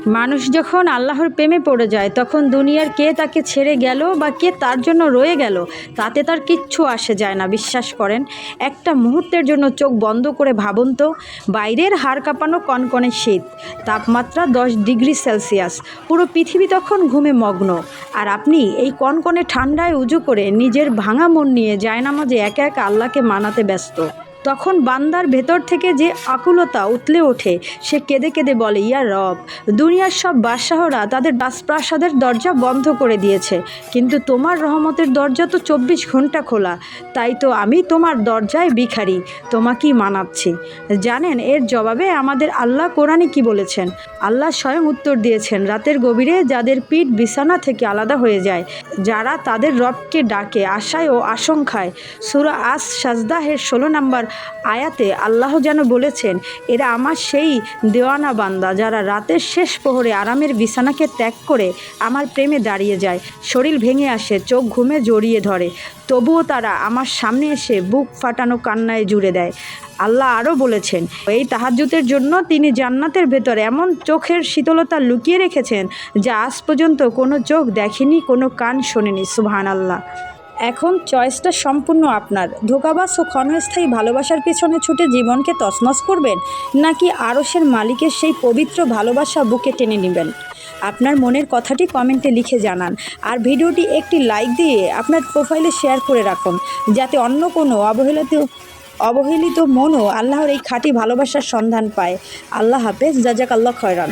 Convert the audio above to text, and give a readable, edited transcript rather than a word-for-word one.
মানুষ যখন আল্লাহর প্রেমে পড়ে যায় তখন দুনিয়ার কে তাকে ছেড়ে গেল বা কে তার জন্য রয়ে গেল তাতে তার কিচ্ছু আসে যায় না। বিশ্বাস করেন, একটা মুহূর্তের জন্য চোখ বন্ধ করে ভাবুন তো, বাইরের হাড় কাঁপানো কনকনে শীত, তাপমাত্রা 10 ডিগ্রি সেলসিয়াস, পুরো পৃথিবী তখন ঘুমে মগ্ন, আর আপনি এই কনকনে ঠান্ডায় উজু করে নিজের ভাঙা মন নিয়ে জায়নামাজে একা একা আল্লাহকে মানাতে ব্যস্ত। তখন বান্দার ভেতর থেকে যে আকুলতা উতলে ওঠে, সে কেঁদে কেঁদে বলে, ইয়া রব, দুনিয়ার সব বাদশাহরা তাদের রাজপ্রাসাদের দরজা বন্ধ করে দিয়েছে, কিন্তু তোমার রহমতের দরজা তো 24 ঘন্টা খোলা, তাই তো আমি তোমার দরজায় ভিখারি, তোমাকেই মানাচ্ছি। জানেন এর জবাবে আমাদের আল্লাহ কোরআনে কি বলেছেন? আল্লাহ স্বয়ং উত্তর দিয়েছেন, রাতের গভীরে যাদের পিঠ বিছানা থেকে আলাদা হয়ে যায়, যারা তাদের রবকে ডাকে আশায় ও আশঙ্কায়। সূরা আস সাজদাহের 16 নম্বর আয়াতে আল্লাহ যেন বলেছেন, এরা আমার সেই দেওয়ানা বান্দা যারা রাতের শেষ প্রহরে আরামের বিছানাকে ত্যাগ করে আমার প্রেমে দাঁড়িয়ে যায়। শরীর ভেঙে আসে, চোখ ঘুমে জড়িয়ে ধরে, তবুও তারা আমার সামনে এসে বুক ফাটানো কান্নায় জুড়ে দেয়। আল্লাহ আরও বলেছেন, এই তাহাজ্জুদের জন্য তিনি জান্নাতের ভেতর এমন চোখের শীতলতা লুকিয়ে রেখেছেন যা আজ পর্যন্ত কোনো চোখ দেখেনি, কোনো কান শোনেনি। সুবহানাল্লাহ। এখন চয়েসটা সম্পূর্ণ আপনার। ধোঁকাবাজ ও ক্ষণস্থায়ী ভালোবাসার পেছনে ছুটে জীবনকে তছনছ করবেন, নাকি আরশের মালিকের সেই পবিত্র ভালোবাসা বুকে টেনে নেবেন? আপনার মনের কথাটি কমেন্টে লিখে জানান, আর ভিডিওটি একটি লাইক দিয়ে আপনার প্রোফাইলে শেয়ার করে রাখুন, যাতে অন্য কোনো অবহেলিত মনও আল্লাহর এই খাঁটি ভালোবাসার সন্ধান পায়। আল্লাহ হাফেজ, জাজাকাল্লাহ খয়রান।